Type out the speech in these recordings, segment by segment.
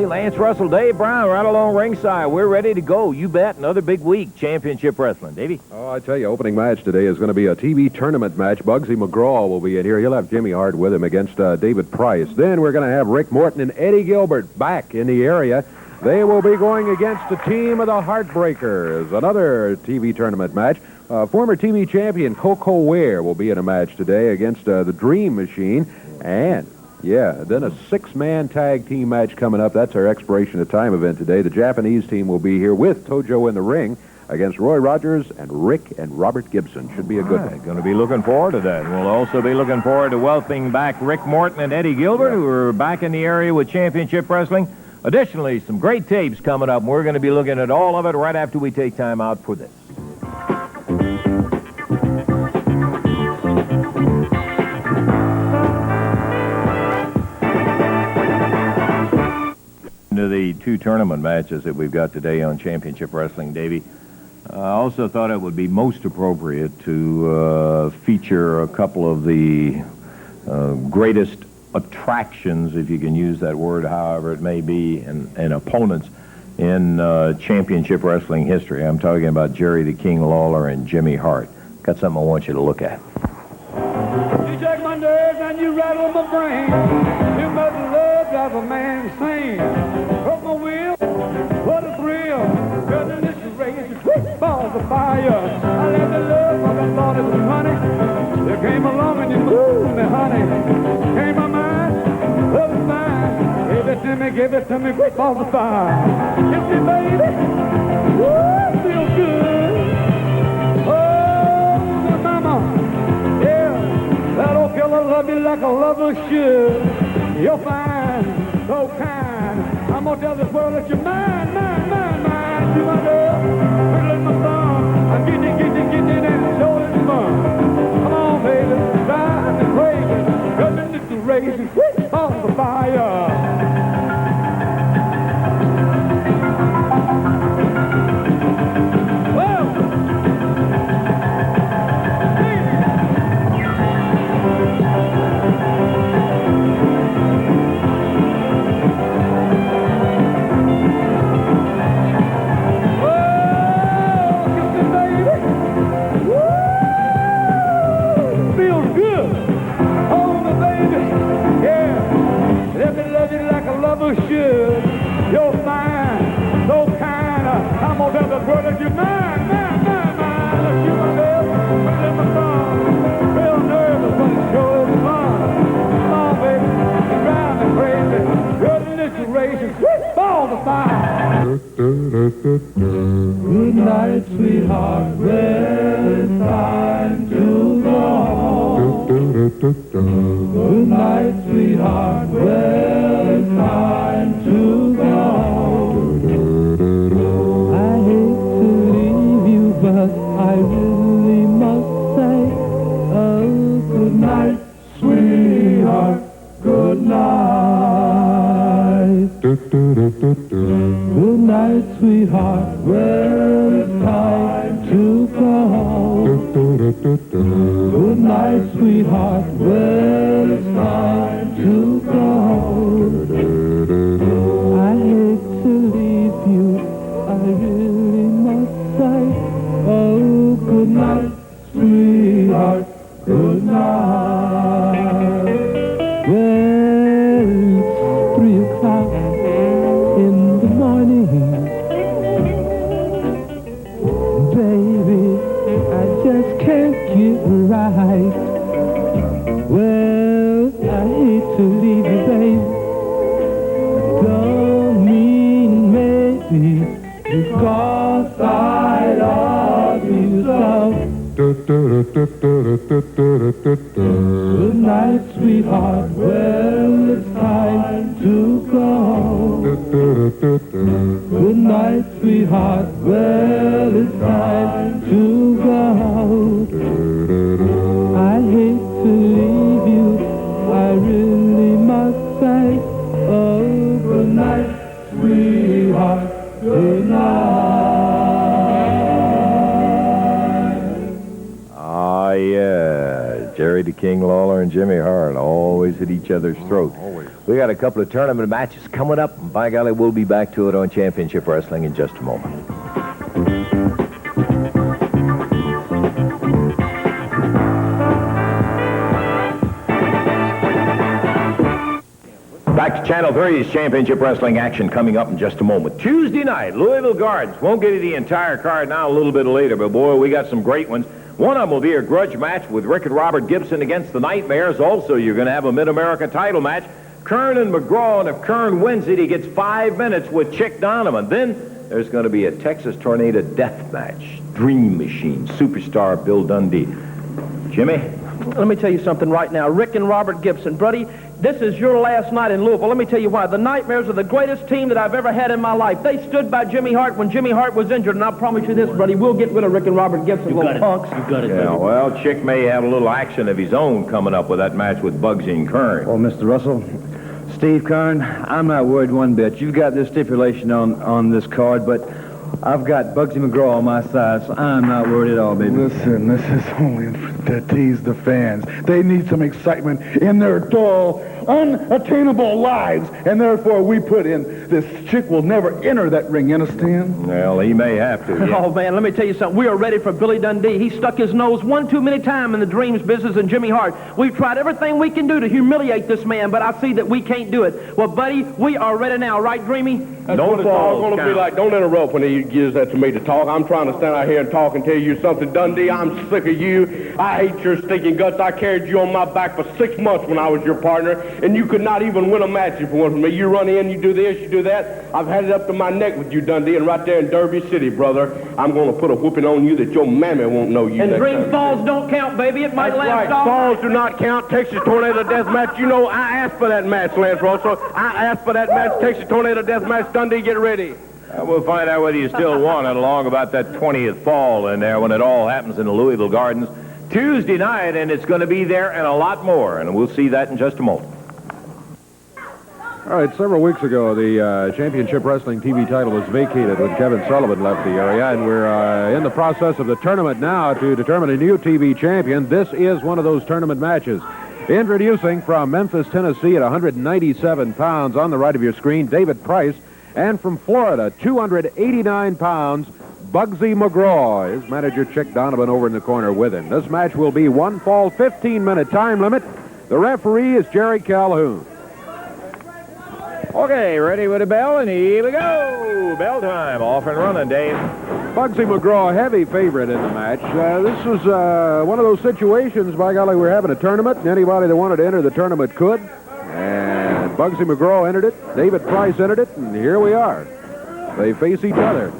Lance Russell, Dave Brown, right along ringside. We're ready to go. You bet. Another big week. Championship Wrestling. Davey? Oh, I tell you, opening match today is going to be a TV tournament match. Bugsy McGraw will be in here. He'll have Jimmy Hart with him against David Price. Then we're going to have Rick Morton and Eddie Gilbert back in the area. They will be going against the team of the Heartbreakers. Another TV tournament match. Former TV champion Koko Ware will be in a match today against the Dream Machine. And then a six-man tag team match coming up. That's our expiration of time event today. The Japanese team will be here with Tojo in the ring against Roy Rogers and Rick and Robert Gibson. Should be a good one. Going to be looking forward to that. We'll also be looking forward to welcoming back Rick Morton and Eddie Gilbert, who are back in the area with Championship Wrestling. Additionally, some great tapes coming up, and we're going to be looking at all of it right after we take time out for this. To the two tournament matches that we've got today on Championship Wrestling, Davey. I also thought it would be most appropriate to feature a couple of the greatest attractions, if you can use that word, however it may be, and opponents in Championship Wrestling history. I'm talking about Jerry the King Lawler and Jimmy Hart. Got something I want you to look at. You take my nerves and you rattle my brain. You make love drive a man insane. Broke my wheel, what a thrill. Cutting this race, balls of fire. I left the love cause I thought it was funny. You came along and you moved me, honey. Came my mind, love is fine. Give it to me, great balls of fire. Kiss me, baby. Woo, feel good. Oh, mama, yeah. That old killer love you like a lover should. You're fine, so kind. I'm gonna tell this world that you're mine, mine, mine, mine. You my girl, fiddling my thumb. I'm getting, and showing fun. Come on, baby, drive me crazy. Coming into raging, balls of fire. Should. You're fine, so kind. I'm gonna tell the world that you're mine, mine, mine, mine. Let's shoot myself, put in my thumb. Real nervous, but it sure is fun. Come on, baby, you drive me crazy. Goodness gracious, balls of fire. Good night, sweetheart. Well, it's time to go home. Good night, sweetheart. Well, it's time to go home. I hate to leave you, but I really must say, oh, good night, sweetheart. Good night. Good night, sweetheart. Well, it's time to go home. Good night, sweetheart. Well, it's time to go home. I hate to leave you, I really must say, oh, good night, sweetheart. Good night. Well, it's 3 o'clock in the morning. Baby, I just can't get right. Well, I hate to leave you, baby. Don't mean maybe, because I love you so. Good night, sweetheart. Well, it's time to go. Good night, sweetheart. Well, it's time Grady King Lawler and Jimmy Hart always at each other's throat. Always. We got a couple of tournament matches coming up, and by golly, we'll be back to it on Championship Wrestling in just a moment. Back to Channel 3's Championship Wrestling action coming up in just a moment. Tuesday night, Louisville Gardens. Won't give you the entire card now, a little bit later, but boy, we got some great ones. One of them will be a grudge match with Rick and Robert Gibson against the Nightmares. Also, you're going to have a Mid-America title match. Kern and McGraw, and if Kern wins it, he gets 5 minutes with Chic Donovan. Then there's going to be a Texas Tornado death match. Dream Machine, superstar Bill Dundee. Jimmy? Let me tell you something right now. Rick and Robert Gibson, buddy, this is your last night in Louisville. Let me tell you why. The Nightmares are the greatest team that I've ever had in my life. They stood by Jimmy Hart when Jimmy Hart was injured, and I promise you this, buddy, we'll get rid of Rick and Robert Gibson, little punks. You got it, Yeah, well, Chic may have a little action of his own coming up with that match with Bugsy and Kern. Well, Mr. Russell, Steve Kern, I'm not worried one bit. You've got this stipulation on this card, but I've got Bugsy McGraw on my side, so I'm not worried at all, baby. Listen, this is only to tease the fans. They need some excitement in their dull, unattainable lives, and therefore we put in this Chic will never enter that ring, you understand? Well, he may have to. Yeah. Oh, man, let me tell you something. We are ready for Billy Dundee. He stuck his nose one too many times in the Dreams business and Jimmy Hart. We've tried everything we can do to humiliate this man, but I see that we can't do it. Well, buddy, we are ready now, right, Dreamy? That's what it's all going to be like. Don't interrupt when he gives that to me to talk. I'm trying to stand out here and talk and tell you something. Dundee, I'm sick of you. I hate your stinking guts. I carried you on my back for 6 months when I was your partner, and you could not even win a match if it wasn't for me. You run in, you do this, you do that. I've had it up to my neck with you, Dundee, and right there in Derby City, brother, I'm going to put a whooping on you that your mammy won't know you. And next Dream time. Falls don't count, baby. It might That's last right. all Falls night. do not count. Texas Tornado Death Match. You know, I asked for that match, Lance Russell. I asked for that match. Texas Tornado Death Match. Dundee, get ready. We'll find out whether you still want it along about that 20th fall in there when it all happens in the Louisville Gardens Tuesday night, and it's going to be there and a lot more, and we'll see that in just a moment. All right, several weeks ago, the Championship Wrestling TV title was vacated when Kevin Sullivan left the area, and we're in the process of the tournament now to determine a new TV champion. This is one of those tournament matches. Introducing from Memphis, Tennessee at 197 pounds on the right of your screen, David Price, and from Florida, 289 pounds, Bugsy McGraw. His manager, Chic Donovan, over in the corner with him. This match will be one fall, 15-minute time limit. The referee is Jerry Calhoun. Okay, ready with the bell, and here we go. Bell time. Off and running, Dave. Bugsy McGraw, heavy favorite in the match. This was one of those situations, by golly, we're having a tournament, and anybody that wanted to enter the tournament could. And Bugsy McGraw entered it, David Price entered it, and here we are. They face each other.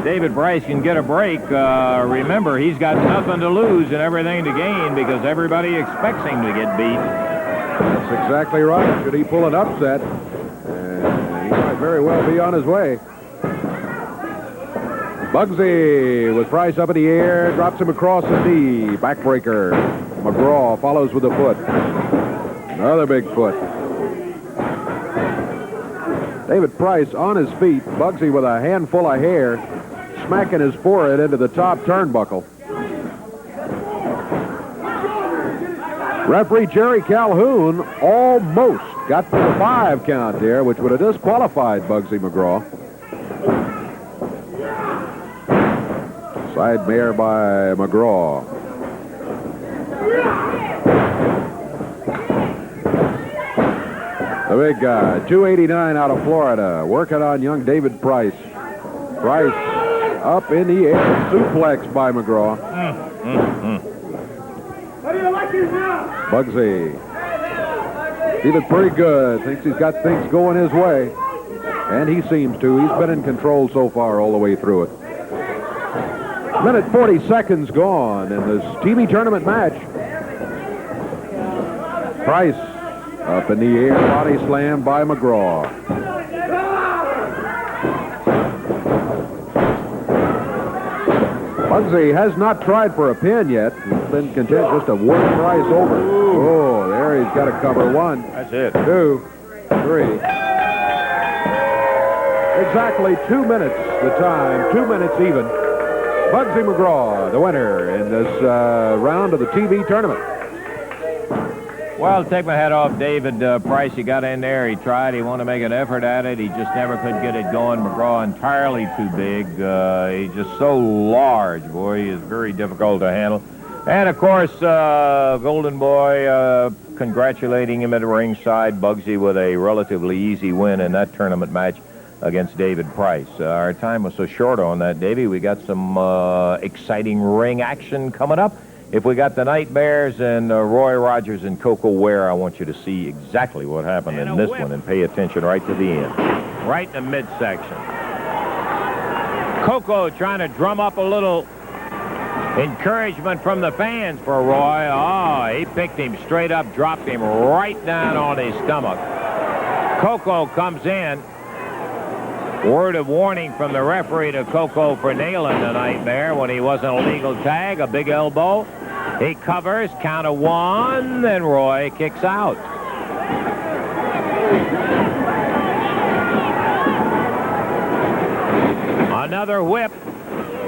David Price can get a break. Remember, he's got nothing to lose and everything to gain because everybody expects him to get beat. That's exactly right. Should he pull an upset, he might very well be on his way. Bugsy with Price up in the air, drops him across the knee. Backbreaker. McGraw follows with a foot. Another big foot. David Price on his feet. Bugsy with a handful of hair, smacking his forehead into the top turnbuckle. Referee Jerry Calhoun almost got to the 5 count there, which would have disqualified Bugsy McGraw. Side mare by McGraw. The big guy, 289 out of Florida, working on young David Price. Price up in the air, suplex by McGraw. How do you like this now? Bugsy, feeling pretty good, thinks he's got things going his way. And he seems to. He's been in control so far all the way through it. Minute 40 seconds gone in this TV tournament match. Price up in the air, body slam by McGraw. Bugsy has not tried for a pin yet. He's been content just to work Price over. Oh, there he's got to cover. 1, That's it. 2, 3. Exactly 2 minutes the time, 2 minutes even. Bugsy McGraw, the winner in this round of the TV tournament. Well, take my hat off David Price. He got in there. He tried. He wanted to make an effort at it. He just never could get it going. McGraw entirely too big. He's just so large, boy. He is very difficult to handle. And, of course, Golden Boy congratulating him at the ringside. Bugsy with a relatively easy win in that tournament match against David Price. Our time was so short on that, Davey. We got some exciting ring action coming up. If we got the Nightmares and Roy Rogers and Koko Ware, I want you to see exactly what happened in this one and pay attention right to the end. Right in the midsection. Koko trying to drum up a little encouragement from the fans for Roy. Oh, he picked him straight up, dropped him right down on his stomach. Koko comes in. Word of warning from the referee to Koko for nailing the Nightmare when he wasn't a legal tag, a big elbow. He covers, count of one, then Roy kicks out. Another whip,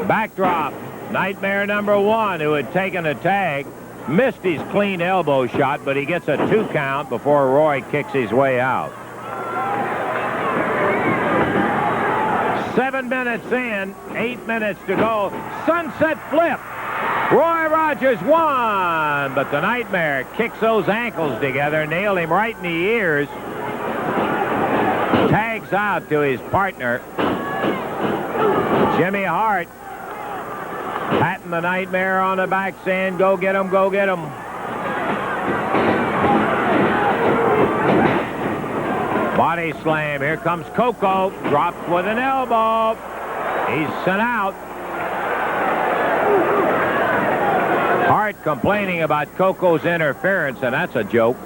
backdrop. Nightmare number one, who had taken a tag, missed his clean elbow shot, but he gets a 2 count before Roy kicks his way out. 7 minutes in, 8 minutes to go. Sunset flip. Roy Rogers won, but the Nightmare kicks those ankles together, nailed him right in the ears. Tags out to his partner, Jimmy Hart, patting the Nightmare on the back, saying, "Go get him, go get him." Body slam. Here comes Koko. Dropped with an elbow. He's sent out. Hart complaining about Koko's interference, and that's a joke.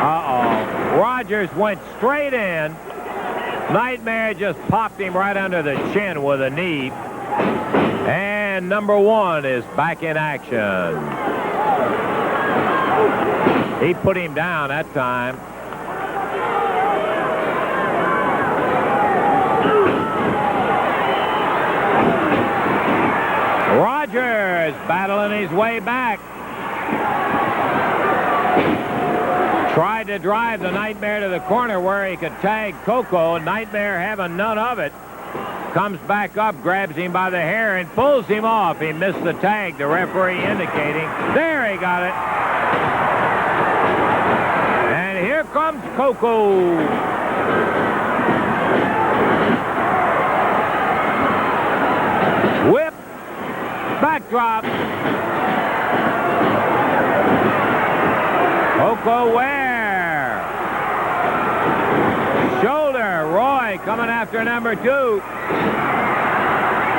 Uh-oh. Rogers went straight in. Nightmare just popped him right under the chin with a knee. And number one is back in action. He put him down that time. Rogers battling his way back. Tried to drive the Nightmare to the corner where he could tag Koko. Nightmare having none of it. Comes back up, grabs him by the hair, and pulls him off. He missed the tag, the referee indicating. There, he got it. And here comes Koko. Whip. Backdrop. Koko Ware. Shoulder. Roy coming after number two.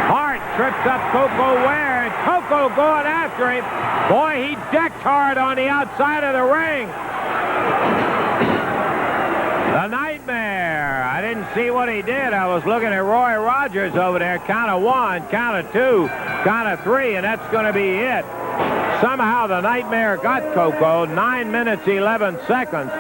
Hart trips up Koko Ware, and Koko going after him. Boy, he decked Hart on the outside of the ring. The Nightmare. I didn't see what he did. I was looking at Roy Rogers over there. Count of one, count of two, count of three, and that's going to be it. Somehow the Nightmare got Koko. 9 minutes, 11 seconds.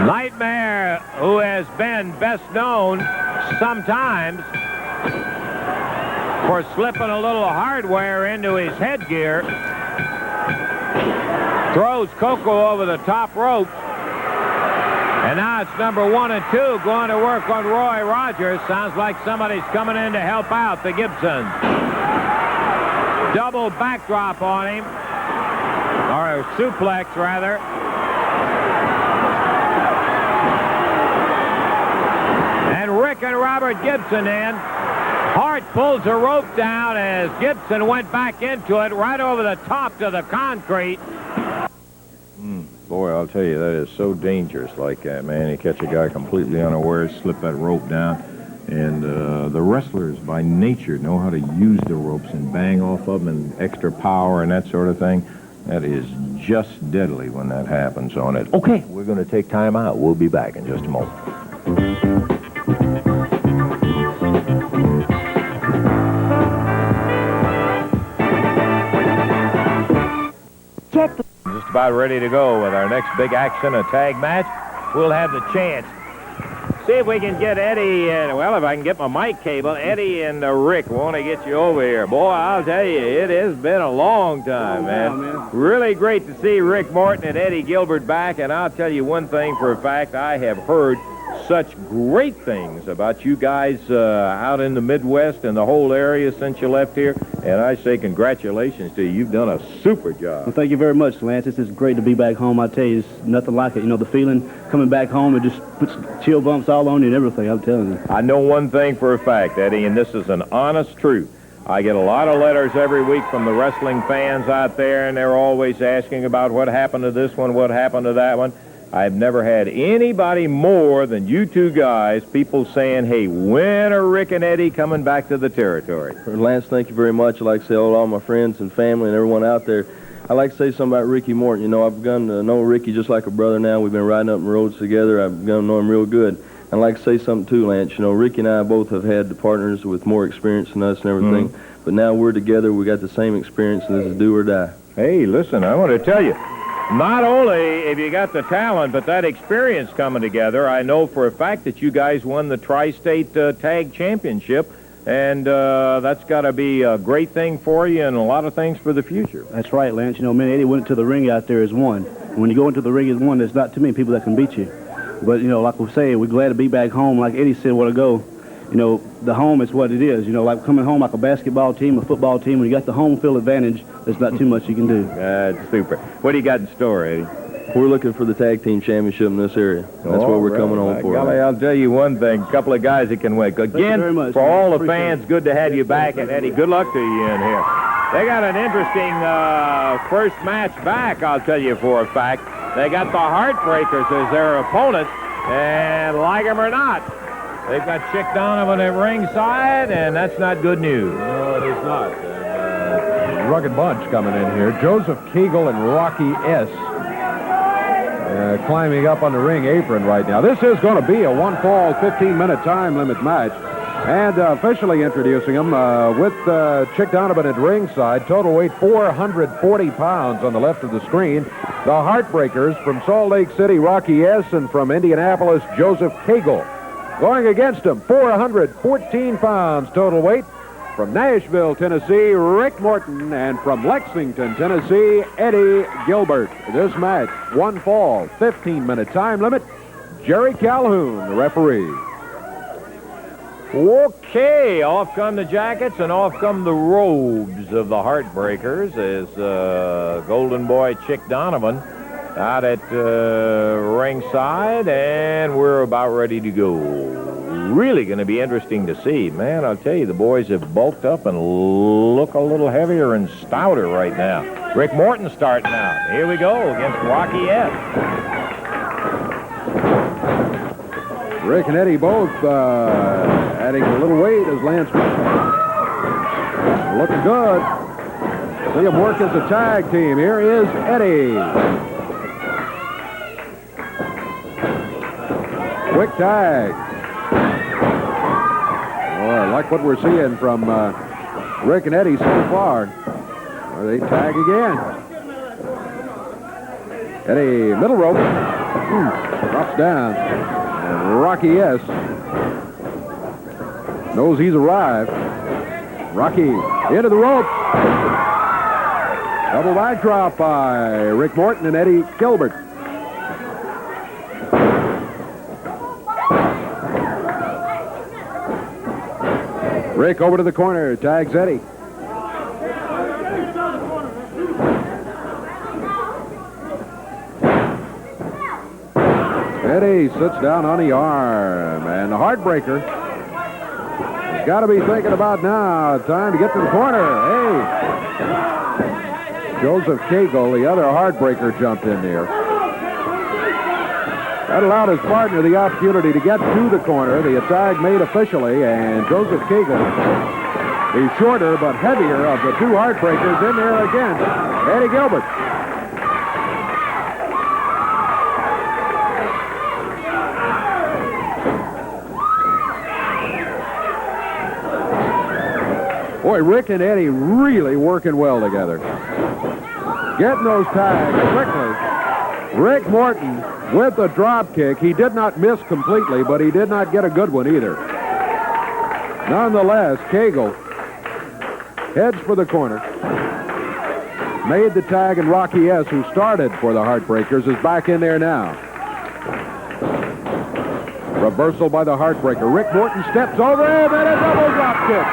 Nightmare, who has been best known sometimes for slipping a little hardware into his headgear, throws Koko over the top rope. And now it's number one and two going to work on Roy Rogers. Sounds like somebody's coming in to help out the Gibson. Double backdrop on him. Or a suplex, rather. And Rick and Robert Gibson in. Hart pulls the rope down as Gibson went back into it right over the top to the concrete. Boy, I'll tell you, that is so dangerous like that, man. You catch a guy completely unaware, slip that rope down. And the wrestlers, by nature, know how to use the ropes and bang off of them and extra power and that sort of thing. That is just deadly when that happens on it. Okay, we're going to take time out. We'll be back in just a moment. Check the... Just about ready to go with our next big action, a tag match. We'll have the chance. See if we can get Eddie and, well, if I can get my mic cable, Eddie and Rick want to get you over here. Boy, I'll tell you, it has been a long time, man. Really great to see Rick Morton and Eddie Gilbert back, and I'll tell you one thing for a fact, I have heard such great things about you guys out in the Midwest and the whole area since you left here, and I say congratulations to you. You've done a super job. Well, thank you very much, Lance. It's just great to be back home. I tell you, it's nothing like it. You know, the feeling coming back home, it just puts chill bumps all on you and everything, I'm telling you. I know one thing for a fact, Eddie, and this is an honest truth. I get a lot of letters every week from the wrestling fans out there, and they're always asking about what happened to this one, what happened to that one. I've never had anybody more than you two guys, people saying, hey, when are Rick and Eddie coming back to the territory? Lance, thank you very much. I'd like to say hello to all my friends and family and everyone out there. I'd like to say something about Ricky Morton. You know, I've begun to know Ricky just like a brother now. We've been riding up the roads together. I've begun to know him real good. I'd like to say something too, Lance. You know, Ricky and I both have had the partners with more experience than us and everything. But now we're together. We got the same experience, and this is do or die. Hey, listen, I want to tell you, not only have you got the talent, but that experience coming together. I know for a fact that you guys won the Tri-State Tag Championship, and that's got to be a great thing for you and a lot of things for the future. That's right, Lance. You know, me and Eddie went to the ring out there as one. And when you go into the ring as one, there's not too many people that can beat you. But, you know, like we say, we're glad to be back home. Like Eddie said a while ago, you know, the home is what it is. You know, like coming home like a basketball team, a football team, when you got the home field advantage, there's not too much you can do. That's super. What do you got in store, Eddie? We're looking for the tag team championship in this area. That's what we're coming on for. Golly, I'll tell you one thing. A couple of guys that can win. Again, very much, for man. all the Appreciate fans, good to have you back. And, Eddie, good luck to you in here. They got an interesting first match back, I'll tell you for a fact. They got the Heartbreakers as their opponent, and like them or not, they've got Chic Donovan at ringside, and that's not good news. No, it is not. Rugged bunch coming in here. Joseph Cagle and Rocky S. Climbing up on the ring apron right now. This is going to be a one-fall, 15-minute time limit match. And officially introducing him with Chic Donovan at ringside. Total weight 440 pounds on the left of the screen. The Heartbreakers from Salt Lake City, Rocky S. And from Indianapolis, Joseph Cagle. Going against him, 414 pounds total weight. From Nashville, Tennessee, Rick Morton. And from Lexington, Tennessee, Eddie Gilbert. This match, one fall, 15-minute time limit. Jerry Calhoun, the referee. Okay, off come the jackets and off come the robes of the Heartbreakers as Golden Boy Chic Donovan out at ringside, and we're about ready to go. Really going to be interesting to see. Man, I'll tell you, the boys have bulked up and look a little heavier and stouter right now. Rick Morton starting out. Here we go against Rocky S. Rick and Eddie both adding a little weight, as Lance mentioned. Looking good. See them work as a tag team. Here is Eddie. Quick tag. Boy, I like what we're seeing from Rick and Eddie so far. Well, they tag again. Eddie, middle rope. Drops down. And Rocky S. knows he's arrived. Rocky into the rope. Double backdrop by Rick Morton and Eddie Gilbert. Rick over to the corner, tags Eddie. Eddie sits down on the arm, and the Heartbreaker has got to be thinking about now. Time to get to the corner. Hey! Joseph Cagle, the other Heartbreaker, jumped in there. That allowed his partner the opportunity to get to the corner. The tag made officially, and Joseph Cagle, the shorter but heavier of the two Heartbreakers, in there again. Eddie Gilbert. Boy, Rick and Eddie really working well together. getting those tags quickly. Rick Morton with the drop kick. He did not miss completely, but he did not get a good one either. Nonetheless, Cagle heads for the corner. Made the tag, and Rocky S., who started for the Heartbreakers, is back in there now. Reversal by the Heartbreaker. Rick Morton steps over him, and a double drop kick.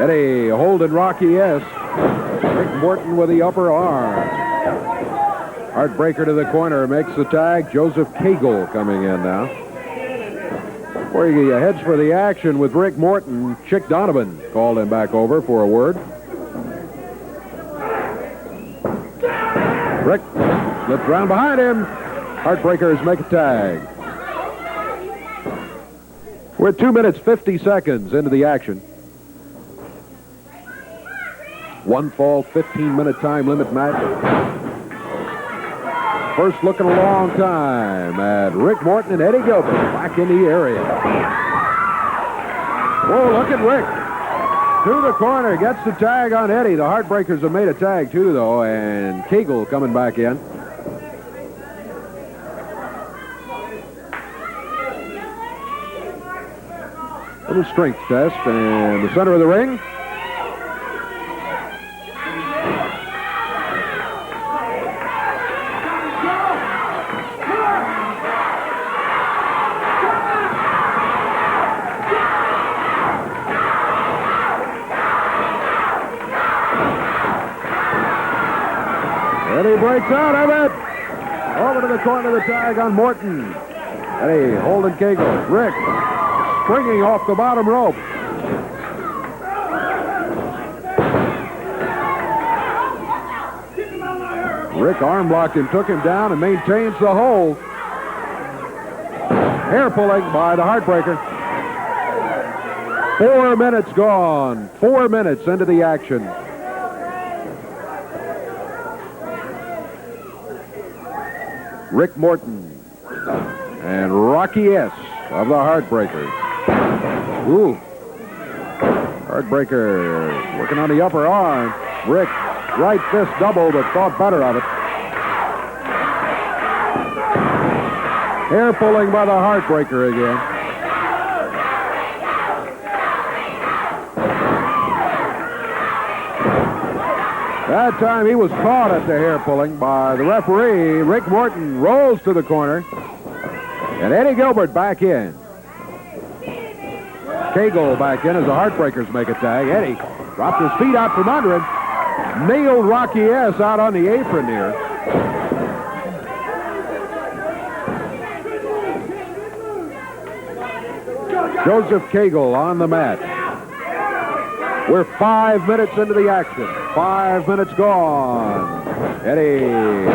Eddie holding Rocky S. Rick Morton with the upper arm. Heartbreaker to the corner, makes the tag. Joseph Cagle coming in now. Before he heads for the action with Rick Morton, Chic Donovan called him back over for a word. Rick slips around behind him. Heartbreakers make a tag. We're 2 minutes, 50 seconds into the action. One fall, 15-minute time limit match. First look in a long time at Rick Morton and Eddie Gilbert back in the area. Whoa, look at Rick. To the corner, gets the tag on Eddie. The Heartbreakers have made a tag too, though, and Cagle coming back in. Little strength test in the center of the ring. Eddie breaks out of it. Over to the corner, the tag on Morton. Eddie holding Cagle. Rick springing off the bottom rope. Rick arm blocked him, took him down, and maintains the hold. Hair pulling by the Heartbreaker. 4 minutes gone. 4 minutes into the action. Rick Morton and Rocky S. of the Heartbreakers. Ooh. Heartbreaker working on the upper arm. Rick, right fist double, but thought better of it. Hair pulling by the Heartbreaker again. That time he was caught at the hair pulling by the referee. Rick Morton rolls to the corner. And Eddie Gilbert back in. Cagle back in as the Heartbreakers make a tag. Eddie dropped his feet out from under him. Nailed Rocky S. out on the apron here. Joseph Cagle on the mat. We're 5 minutes into the action. 5 minutes gone. Eddie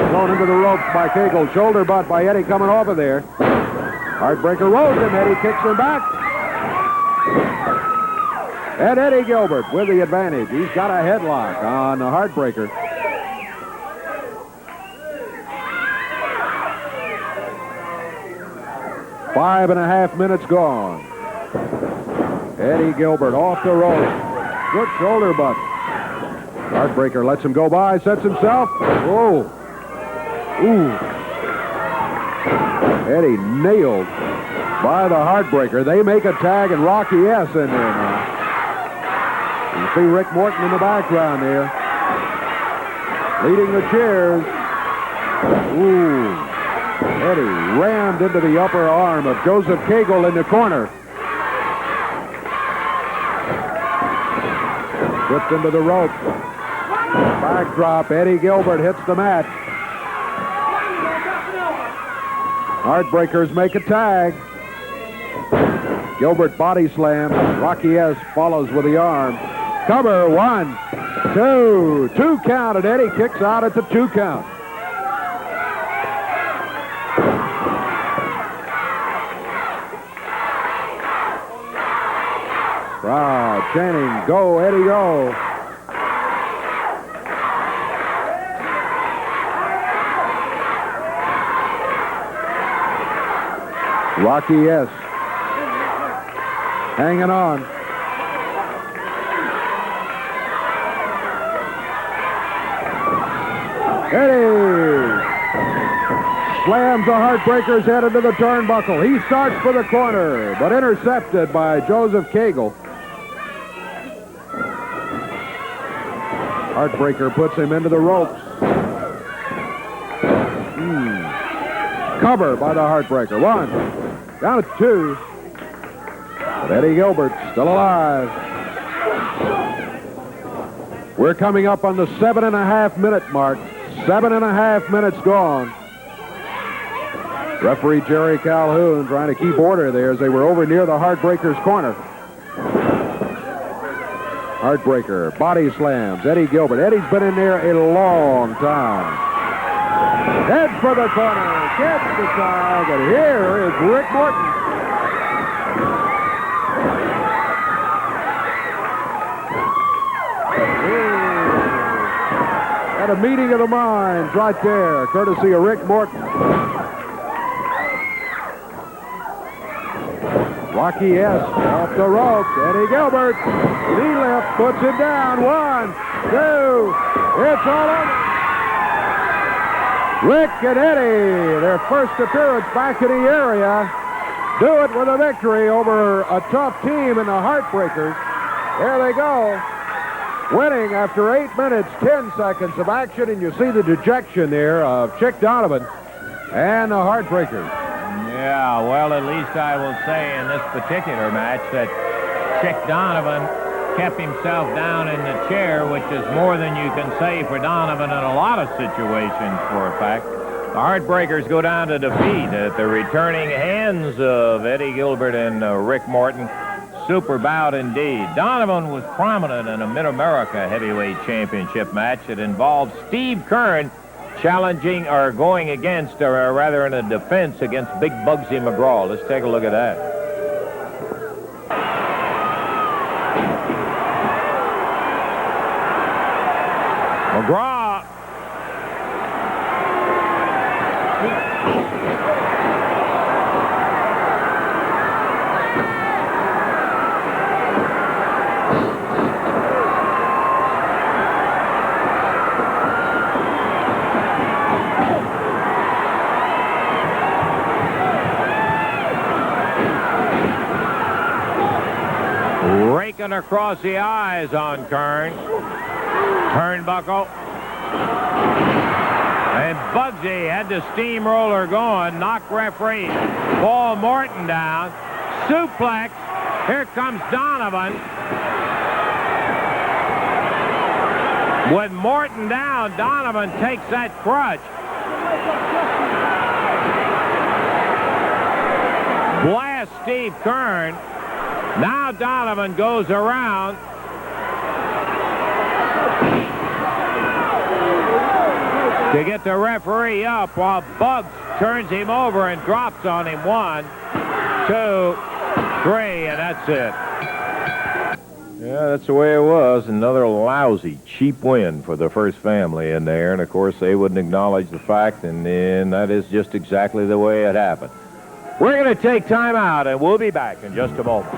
thrown into the ropes by Cagle. Shoulder butt by Eddie coming off of there. Heartbreaker rolls him. Eddie kicks him back. And Eddie Gilbert with the advantage. He's got a headlock on the Heartbreaker. Five and a half minutes gone. Eddie Gilbert off the rope. Good shoulder butt. Heartbreaker lets him go by, sets himself. Whoa. Ooh. Eddie nailed by the Heartbreaker. They make a tag, and Rocky S. in there now. You see Rick Morton in the background here. Leading the cheers. Ooh. Eddie rammed into the upper arm of Joseph Cagle in the corner. Whipped into the rope. Backdrop. Eddie Gilbert hits the mat. Heartbreakers make a tag. Gilbert body slam. Rocky S. follows with the arm. Cover. 1, 2. 2 count, and Eddie kicks out at the 2 count. Crowd chanting, "Go, Eddie, go." Rocky S. hanging on. Eddie slams the Heartbreaker's head into the turnbuckle. He starts for the corner, but intercepted by Joseph Cagle. Heartbreaker puts him into the ropes. Cover by the Heartbreaker. 1, down to 2. But Eddie Gilbert still alive. We're coming up on the 7.5-minute mark. 7.5 minutes gone. Referee Jerry Calhoun trying to keep order there as they were over near the Heartbreaker's corner. Heartbreaker body slams Eddie Gilbert. Eddie's been in there a long time. Head for the corner. Gets the tag, and here is Rick Morton. At a meeting of the minds right there, courtesy of Rick Morton. Rocky S. off the ropes. Eddie Gilbert. Knee lift, puts it down. 1, 2. It's all over. Rick and Eddie, their first appearance back in the area, do it with a victory over a tough team in the Heartbreakers. There they go. Winning after 8 minutes, 10 seconds of action, and you see the dejection there of Chic Donovan and the Heartbreakers. Yeah, well, at least I will say in this particular match that Chic Donovan kept himself down in the chair, which is more than you can say for Donovan in a lot of situations, for a fact. The Heartbreakers go down to defeat at the returning hands of Eddie Gilbert and Rick Morton. Super bout indeed. Donovan was prominent in a Mid-America Heavyweight Championship match. It involved Steve Kern challenging or going against, or rather in a defense against Big Bugsy McGraw. Let's take a look at that. McGraw. Raking across the eyes on Kern. Turnbuckle. And Bugsy had the steamroller going, knocked referee Paul Morton down. Suplex. Here comes Donovan. With Morton down, Donovan takes that crutch. Blast Steve Kern. Now Donovan goes around. To get the referee up while Bugs turns him over and drops on him. 1, 2, 3, and that's it. Yeah, that's the way it was. Another lousy, cheap win for the First Family in there. And, of course, they wouldn't acknowledge the fact, and that is just exactly the way it happened. We're going to take time out, and we'll be back in just a moment.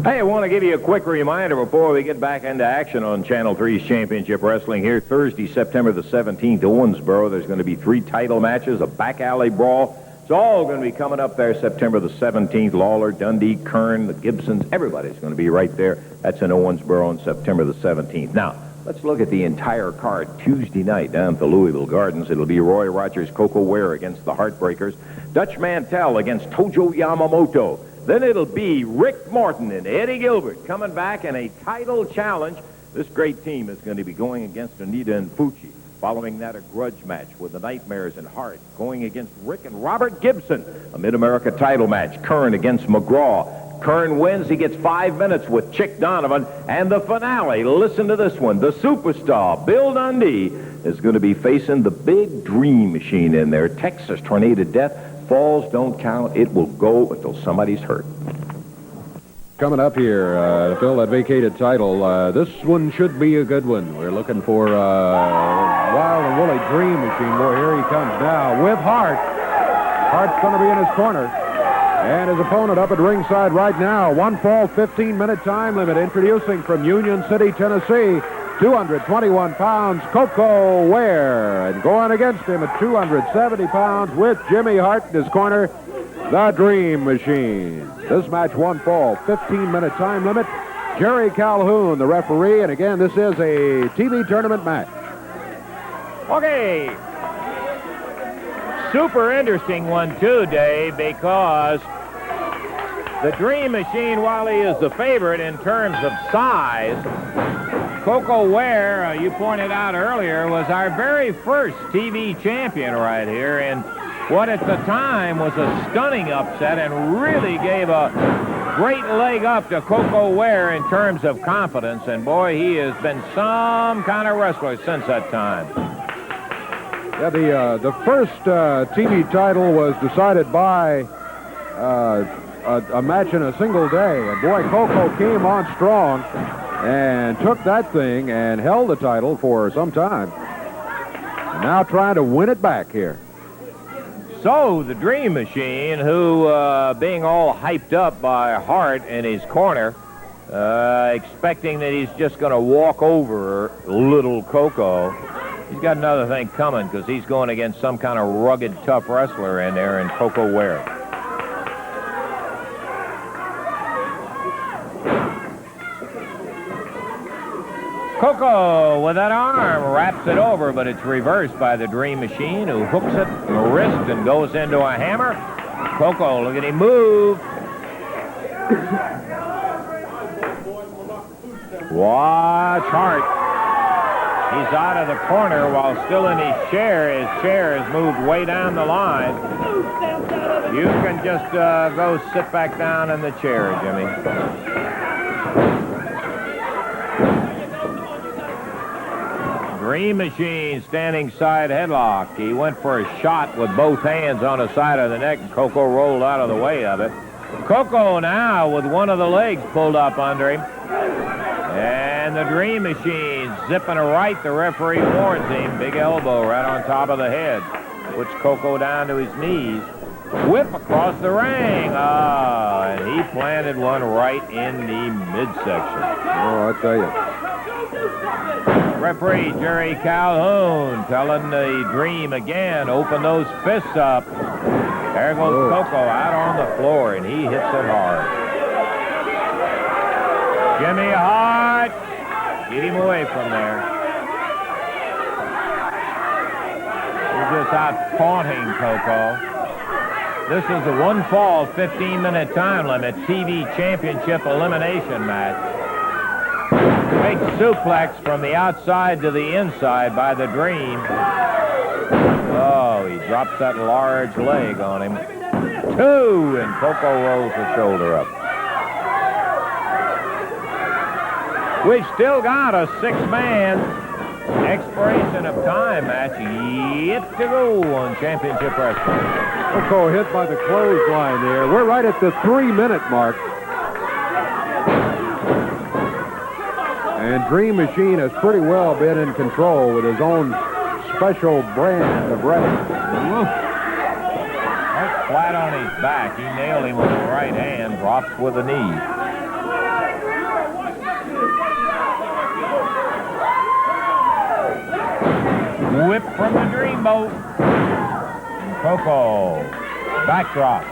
Hey, I want to give you a quick reminder before we get back into action on Channel 3's Championship Wrestling here. Thursday, September the 17th, Owensboro. There's going to be 3 title matches, a back alley brawl. It's all going to be coming up there September the 17th. Lawler, Dundee, Kern, the Gibsons, everybody's going to be right there. That's in Owensboro on September the 17th. Now, let's look at the entire card Tuesday night down at the Louisville Gardens. It'll be Roy Rogers, Koko Ware against the Heartbreakers. Dutch Mantell against Tojo Yamamoto. Then it'll be Rick Morton and Eddie Gilbert coming back in a title challenge. This great team is going to be going against Onita and Fuchi. Following that, a grudge match with the Nightmares and Hart going against Rick and Robert Gibson. A Mid-America title match, Kern against McGraw. Kern wins. He gets 5 minutes with Chic Donovan. And the finale, listen to this one. The superstar, Bill Dundee, is going to be facing the big dream machine in there. Texas Tornado Death. Falls don't count. It will go until somebody's hurt. coming up here to fill that vacated title. This one should be a good one. We're looking for Wild and Woolly Dream Machine. Boy, here he comes now with Hart. Hart's going to be in his corner. And his opponent up at ringside right now. One fall, 15-minute time limit. Introducing from Union City, Tennessee, 221 pounds, Koko Ware. And going against him at 270 pounds with Jimmy Hart in his corner, the Dream Machine. This match, one fall, 15-minute time limit. Jerry Calhoun, the referee. And again, this is a TV tournament match. Okay. Super interesting one, too, Dave, because the Dream Machine, while he is the favorite in terms of size, Koko Ware, you pointed out earlier, was our very first TV champion right here, and what at the time was a stunning upset and really gave a great leg up to Koko Ware in terms of confidence, and boy, he has been some kind of wrestler since that time. Yeah, the first TV title was decided by a match in a single day. And boy, Koko came on strong and took that thing and held the title for some time. And now trying to win it back here. So, the Dream Machine, who, being all hyped up by Hart in his corner, expecting that he's just going to walk over little Koko, he's got another thing coming because he's going against some kind of rugged, tough wrestler in there in Koko Ware. Koko with that arm wraps it over, but it's reversed by the Dream Machine, who hooks it in the wrist and goes into a hammer. Koko, look at him move. Watch Hart. He's out of the corner while still in his chair. His chair has moved way down the line. You can just go sit back down in the chair, Jimmy. Dream Machine standing side headlock. He went for a shot with both hands on the side of the neck, and Koko rolled out of the way of it. Koko now with one of the legs pulled up under him. And the Dream Machine zipping a right. The referee warns him. Big elbow right on top of the head. Puts Koko down to his knees. Whip across the ring. And he planted one right in the midsection. Oh, I tell you. Referee Jerry Calhoun telling the Dream again, open those fists up. There goes Koko out on the floor, and he hits it hard. Jimmy Hart, get him away from there. He's just out taunting Koko. This is a one fall, 15-minute time limit TV championship elimination match. Big suplex from the outside to the inside by the Dream. Oh, he drops that large leg on him. Two, and Koko rolls the shoulder up. We've still got a six-man expiration of time match yet to go on Championship Wrestling. Koko hit by the clothesline there. We're right at the 3-minute mark. And Dream Machine has pretty well been in control with his own special brand of wrestling. That's flat on his back. He nailed him with the right hand, drops with a knee. Whip from the Dreamboat. And Koko. Backdrop.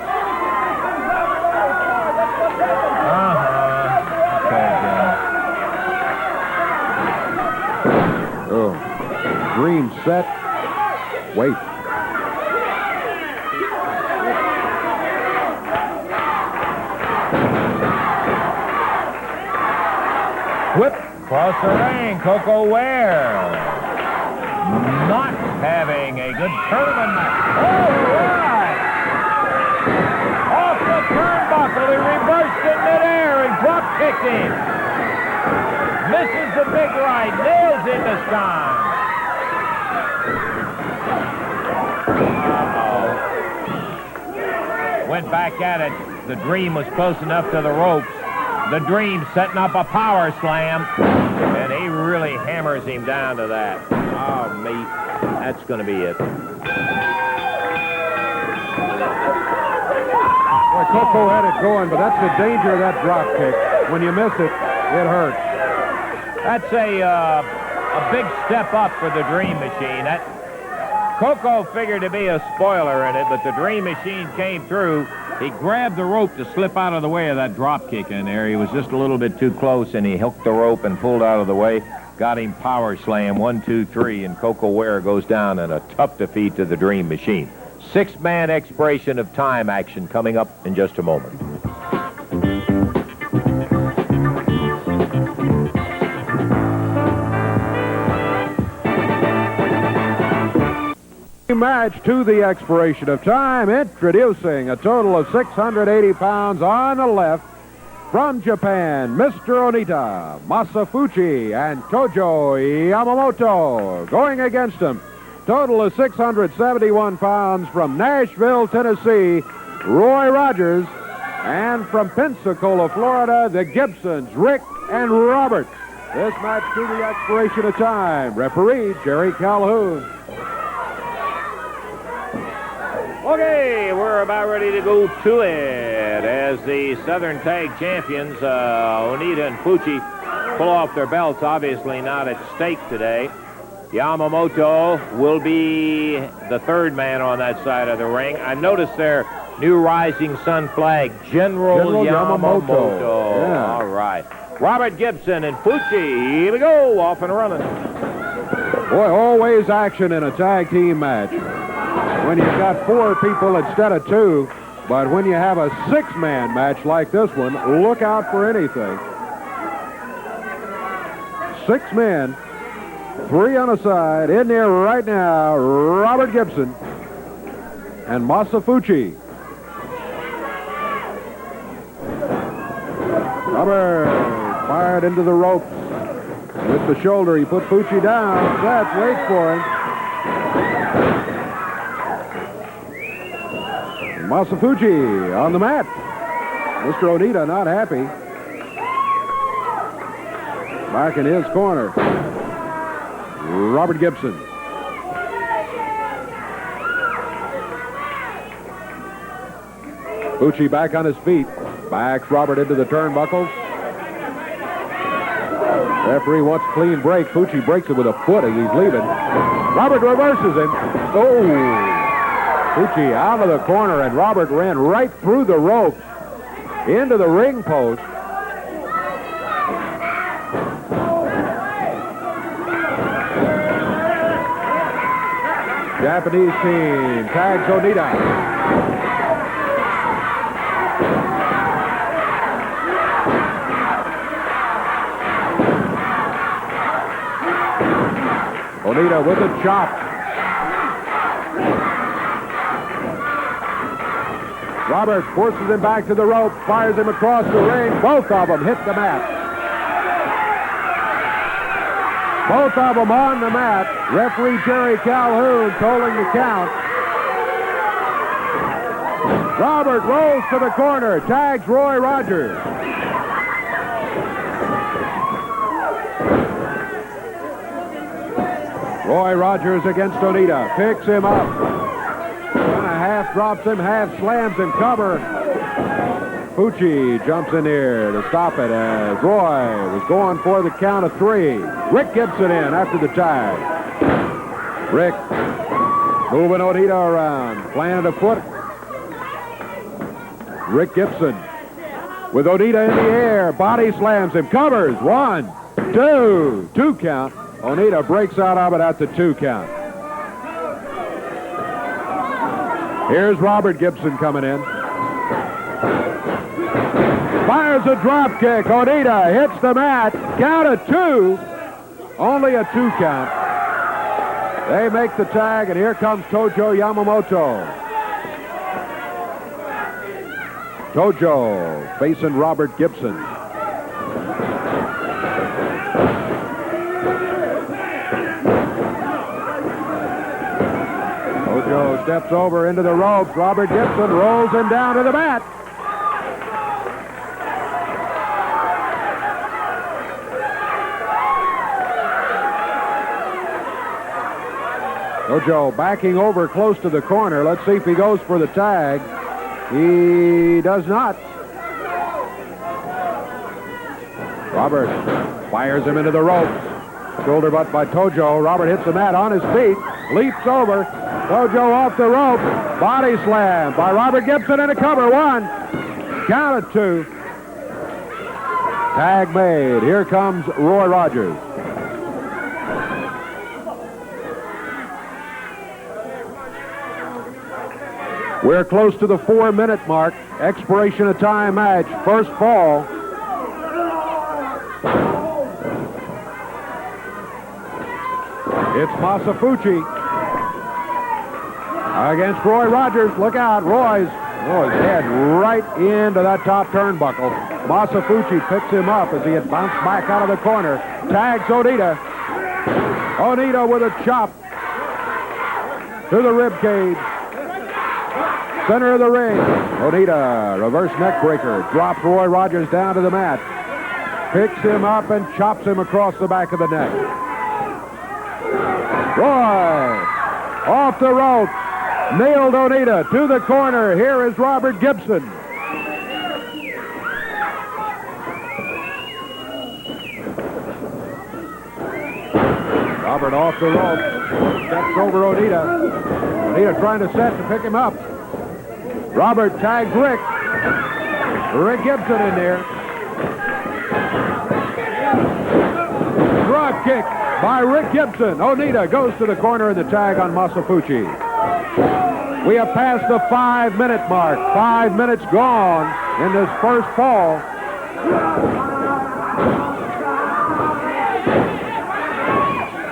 Okay, Jim. Oh, Dream set. Wait. Whip across the ring. Koko Ware. Not having a good tournament match. Oh, right. Off the turnbuckle. He reversed in midair and drop kicked him. Misses the big right. Nails it this time. Went back at it. The Dream was close enough to the ropes. The Dream setting up a power slam, and he really hammers him down to that. Oh, mate, that's going to be it. Boy, Koko had it going, but that's the danger of that drop kick. When you miss it, it hurts. That's a big step up for the Dream Machine. That Koko figured to be a spoiler in it, but the Dream Machine came through. He grabbed the rope to slip out of the way of that drop kick in there. He was just a little bit too close, and he hooked the rope and pulled out of the way. Got him power slam, 1, 2, 3, and Koko Ware goes down in a tough defeat to the Dream Machine. 6-man expiration of time action coming up in just a moment. Match to the expiration of time, introducing a total of 680 pounds on the left from Japan, Mr. Onita, Masa Fuchi, and Tojo Yamamoto. Going against him, total of 671 pounds from Nashville, Tennessee, Roy Rogers, and from Pensacola, Florida, the Gibsons, Rick and Robert. This match to the expiration of time. Referee, Jerry Calhoun. Okay, we're about ready to go to it as the Southern Tag Champions, Onita and Fuchi, pull off their belts. Obviously not at stake today. Yamamoto will be the third man on that side of the ring. I noticed their new Rising Sun flag, General Yamamoto. Yeah. All right. Robert Gibson and Fuchi, here we go, off and running. Boy, always action in a tag team match. When you've got 4 people instead of 2, but when you have a 6-man match like this one, look out for anything. 6 men, 3 on a side. In there right now, Robert Gibson and Masa Fuchi. Robert fired into the ropes. With the shoulder, he put Fuchi down. Seth waits for him. Masa Fuchi on the mat. Mr. Onita not happy. Back in his corner. Robert Gibson. Fuchi back on his feet. Backs Robert into the turnbuckles. Referee wants a clean break. Fuchi breaks it with a foot as he's leaving. Robert reverses him. Oh! Fuchi out of the corner, and Robert ran right through the ropes into the ring post. Japanese team tags Onita. Onita with a chop. Robert forces him back to the rope, fires him across the ring. Both of them hit the mat. Both of them on the mat. Referee Jerry Calhoun tolling the count. Robert rolls to the corner, tags Roy Rogers. Roy Rogers against Onita, picks him up. Half drops him, half slams him, cover. Fuchi jumps in here to stop it as Roy was going for the count of 3. Rick Gibson in after the tag. Rick moving Onita around, planted a foot. Rick Gibson with Onita in the air, body slams him, covers. 1, 2, 2 count. Onita breaks out of it at the 2 count. Here's Robert Gibson coming in. Fires a drop kick. Onita hits the mat. Count of 2. Only a 2 count. They make the tag, and here comes Tojo Yamamoto. Tojo facing Robert Gibson. Tojo steps over into the ropes. Robert Gibson rolls him down to the mat. Tojo backing over close to the corner. Let's see if he goes for the tag. He does not. Robert fires him into the ropes. Shoulder butt by Tojo. Robert hits the mat on his feet. Leaps over. Tojo off the rope. Body slam by Robert Gibson into cover. 1. Count of 2. Tag made. Here comes Roy Rogers. We're close to the 4-minute mark. Expiration of time match. First fall. It's Masa Fuchi against Roy Rogers. Look out, Roy's head right into that top turnbuckle. Masa Fuchi picks him up as he had bounced back out of the corner. Tags Onita. Onita with a chop to the rib cage. Center of the ring. Onita, reverse neck breaker. Drops Roy Rogers down to the mat. Picks him up and chops him across the back of the neck. Roy off the rope. Nailed Onita to the corner. Here is Robert Gibson. Robert off the rope. Steps over Onita. Onita trying to set to pick him up. Robert tags Rick. Rick Gibson in there. Drop kick by Rick Gibson. Onita goes to the corner and the tag on Masa Fuchi. We have passed the 5-minute mark. 5 minutes gone in this first fall.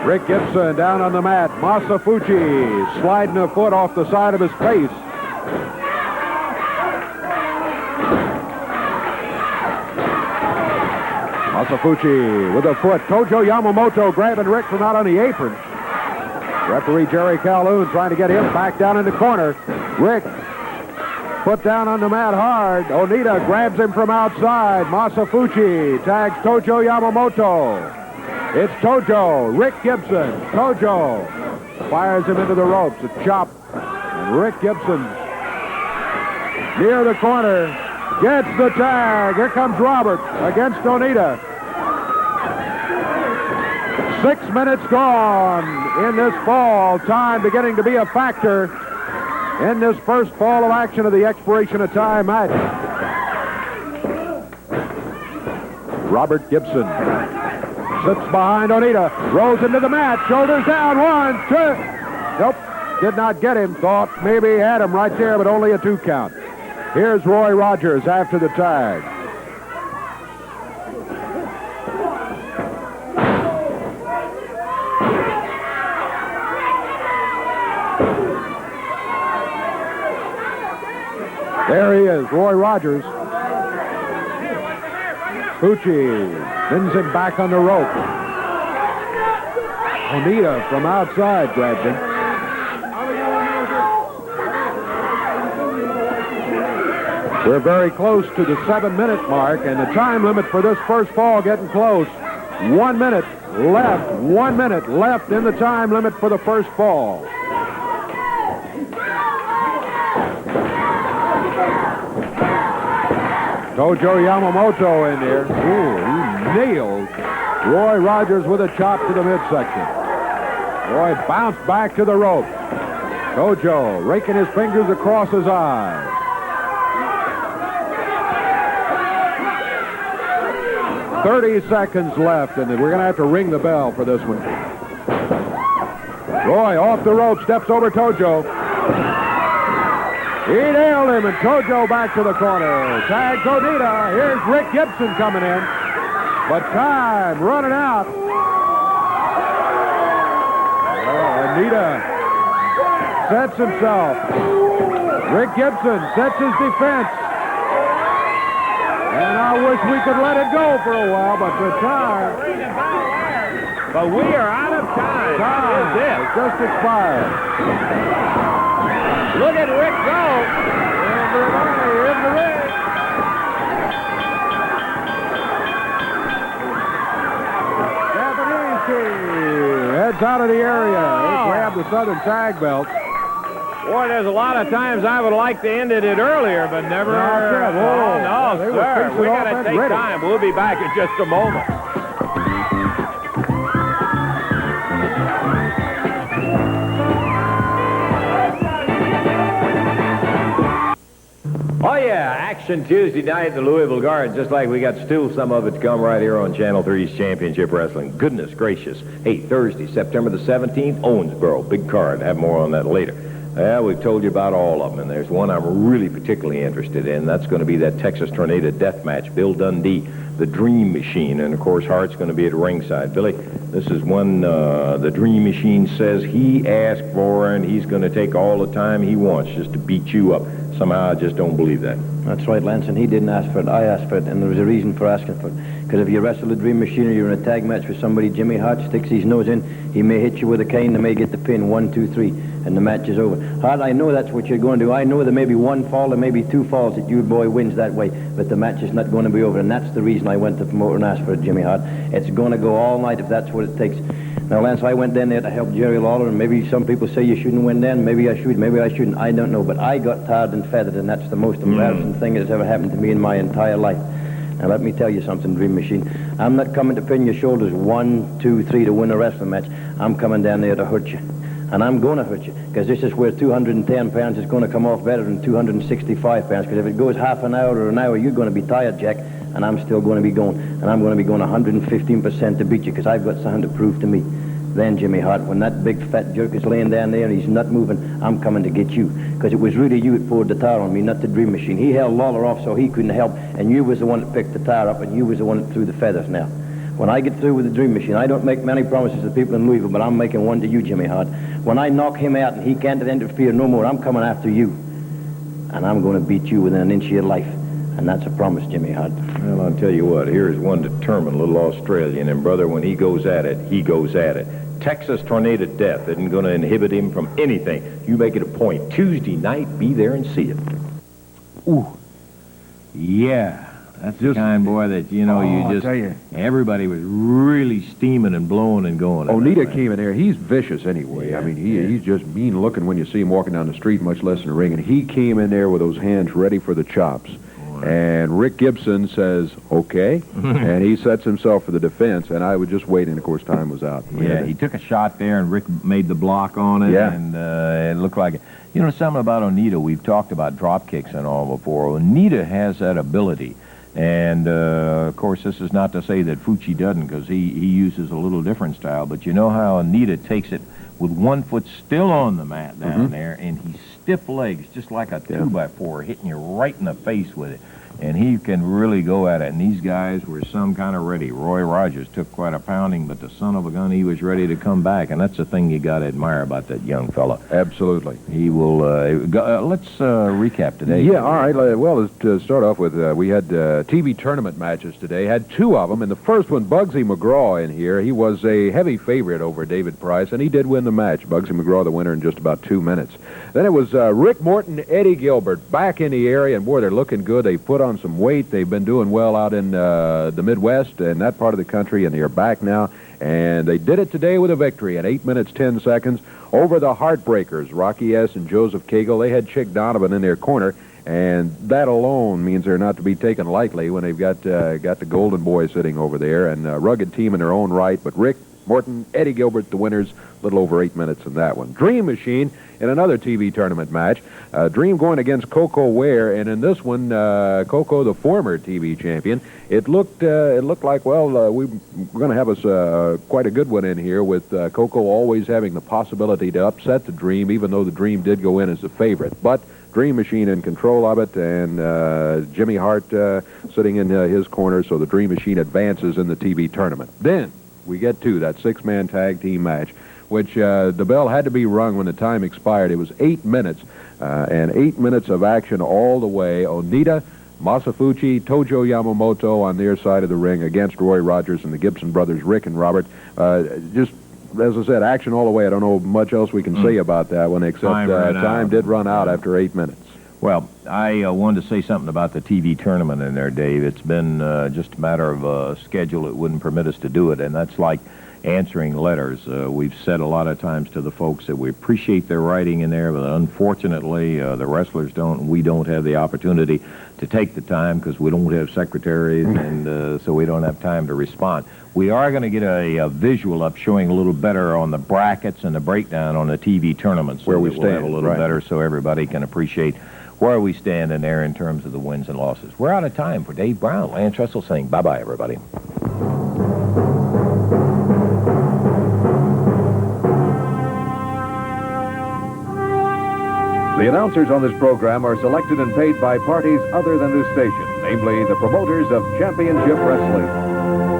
Rick Gibson down on the mat. Masa Fuchi sliding a foot off the side of his face. Masa Fuchi with a foot. Tojo Yamamoto grabbing Rick from out on the apron. Referee Jerry Calhoun trying to get him back down in the corner. Rick put down on the mat hard. Onita grabs him from outside. Masa Fuchi tags Tojo Yamamoto. It's Tojo. Rick Gibson. Tojo fires him into the ropes. A chop. And Rick Gibson near the corner gets the tag. Here comes Robert against Onita. 6 minutes gone in this fall. Time beginning to be a factor in this first fall of action of the expiration of time match. Robert Gibson slips behind Onita, rolls into the mat, shoulders down, 1, 2. Nope, did not get him. Thought maybe he had him right there, but only a 2 count. Here's Roy Rogers after the tag. There he is, Roy Rogers. Fuchi spins him back on the rope. Onita from outside grabs him. We're very close to the 7-minute mark, and the time limit for this first fall getting close. 1 minute left. 1 minute left in the time limit for the first fall. Tojo Yamamoto in there. Ooh, he nailed Roy Rogers with a chop to the midsection. Roy bounced back to the rope. Tojo raking his fingers across his eyes. "30 seconds left, and we're going to have to ring the bell for this one. Roy off the rope, steps over Tojo. He nailed him, and Tojo back to the corner. Tags Onita. Here's Rick Gibson coming in. But time running out. Onita sets himself. Rick Gibson sets his defense. And I wish we could let it go for a while, but the time. But we are out of time. Time has just expired. Look at Rick go. Everybody in the ring. Japanese team. Head gets out of the area. They grab the Southern tag belt. Boy, there's a lot of times I would like to end it earlier, but never. No, no, sir. We got to take time. We'll be back in just a moment. Oh, yeah, action Tuesday night at the Louisville Garden, just like we got still some of it to come right here on Channel 3's Championship Wrestling. Goodness gracious. Hey, Thursday, September the 17th, Owensboro. Big card. Have more on that later. We've told you about all of them, and there's one I'm really particularly interested in. That's going to be that Texas Tornado Death Match. Bill Dundee, the Dream Machine, and, of course, Hart's going to be at ringside. Billy, this is one the Dream Machine says he asked for, and he's going to take all the time he wants just to beat you up. Somehow I just don't believe that. That's right, Lance, and he didn't ask for it. I asked for it, and there was a reason for asking for it. Because if you wrestle the Dream Machine or you're in a tag match with somebody, Jimmy Hart sticks his nose in, he may hit you with a cane, they may get the pin, 1, 2, 3, and the match is over. Hart, I know that's what you're going to do. I know there may be one fall, there may be two falls that you boy wins that way, but the match is not going to be over, and that's the reason I went to the promoter and asked for it, Jimmy Hart. It's going to go all night if that's what it takes. Now, Lance, I went down there to help Jerry Lawler, and maybe some people say you shouldn't win then. Maybe I should, maybe I shouldn't. I don't know. But I got tarred and feathered, and that's the most embarrassing thing that's ever happened to me in my entire life. Now, let me tell you something, Dream Machine. I'm not coming to pin your shoulders 1, 2, 3 to win a wrestling match. I'm coming down there to hurt you. And I'm going to hurt you, because this is where 210 pounds is going to come off better than 265 pounds, because if it goes half an hour or an hour, you're going to be tired, Jack, and I'm still going to be going. And I'm going to be going 115% to beat you, because I've got something to prove to me. Then, Jimmy Hart, when that big fat jerk is laying down there and he's not moving, I'm coming to get you. Because it was really you that poured the tar on me, not the Dream Machine. He held Lawler off so he couldn't help, and you was the one that picked the tar up, and you was the one that threw the feathers now. When I get through with the Dream Machine, I don't make many promises to people in Louisville, but I'm making one to you, Jimmy Hart. When I knock him out and he can't interfere no more, I'm coming after you. And I'm going to beat you within an inch of your life. And that's a promise, Jimmy Hart. Well, I'll tell you what, here's one determined little Australian, and, brother, when he goes at it, he goes at it. Texas Tornado Death isn't going to inhibit him from anything. You make it a point. Tuesday night, be there and see it. Ooh. Yeah. That's the kind, boy, that, everybody was really steaming and blowing and going. Onita came in there. He's vicious anyway. Yeah, I mean, he's just mean looking when you see him walking down the street, much less in the ring. And he came in there with those hands ready for the chops. And Rick Gibson says, okay, and he sets himself for the defense, and I was just waiting. Of course, time was out. Yeah, he took a shot there, and Rick made the block on it, and it looked like it. You know, something about Onita, we've talked about drop kicks and all before. Onita has that ability, and, of course, this is not to say that Fuchi doesn't, because he uses a little different style, but you know how Onita takes it with one foot still on the mat down there, and he's stiff legs, just like a 2x4, hitting you right in the face with it. And he can really go at it. And these guys were some kind of ready. Roy Rogers took quite a pounding, but the son of a gun, he was ready to come back. And that's the thing you got to admire about that young fella. Absolutely. He will, let's recap today. Yeah, all right. Well, to start off with, we had TV tournament matches today. Had two of them. And the first one, Bugsy McGraw in here. He was a heavy favorite over David Price, and he did win the match. Bugsy McGraw, the winner in just about 2 minutes. Then it was Rick Morton, Eddie Gilbert back in the area, and boy, they're looking good. They put on some weight. They've been doing well out in the Midwest and that part of the country, and they're back now. And they did it today with a victory in 8 minutes, 10 seconds over the Heartbreakers, Rocky S. and Joseph Cagle. They had Chic Donovan in their corner, and that alone means they're not to be taken lightly when they've got the Golden Boy sitting over there, and a rugged team in their own right. But Rick Morton, Eddie Gilbert, the winners, a little over 8 minutes in that one. Dream Machine in another TV tournament match. Dream going against Koko Ware, and in this one, Koko, the former TV champion, it looked like, well, we're going to have us quite a good one in here with Koko always having the possibility to upset the Dream, even though the Dream did go in as the favorite. But Dream Machine in control of it, and Jimmy Hart sitting in his corner, so the Dream Machine advances in the TV tournament. Then we get to that six-man tag team match, which the bell had to be rung when the time expired. It was 8 minutes, and 8 minutes of action all the way. Onita, Masa, Fuchi, Tojo, Yamamoto on their side of the ring against Roy Rogers and the Gibson brothers, Rick and Robert. Just, as I said, action all the way. I don't know much else we can say about that one, except time did run out after 8 minutes. Well, I wanted to say something about the TV tournament in there, Dave. It's been just a matter of schedule. It wouldn't permit us to do it, and that's like, answering letters. We've said a lot of times to the folks that we appreciate their writing in there, but unfortunately, the wrestlers don't, and we don't have the opportunity to take the time because we don't have secretaries, and so we don't have time to respond. We are going to get a visual up showing a little better on the brackets and the breakdown on the TV tournaments. Where we we'll have stand, a little right. better so everybody can appreciate where we stand in there in terms of the wins and losses. We're out of time. For Dave Brown, Lance Russell saying bye-bye, everybody. The announcers on this program are selected and paid by parties other than this station, namely the promoters of Championship Wrestling.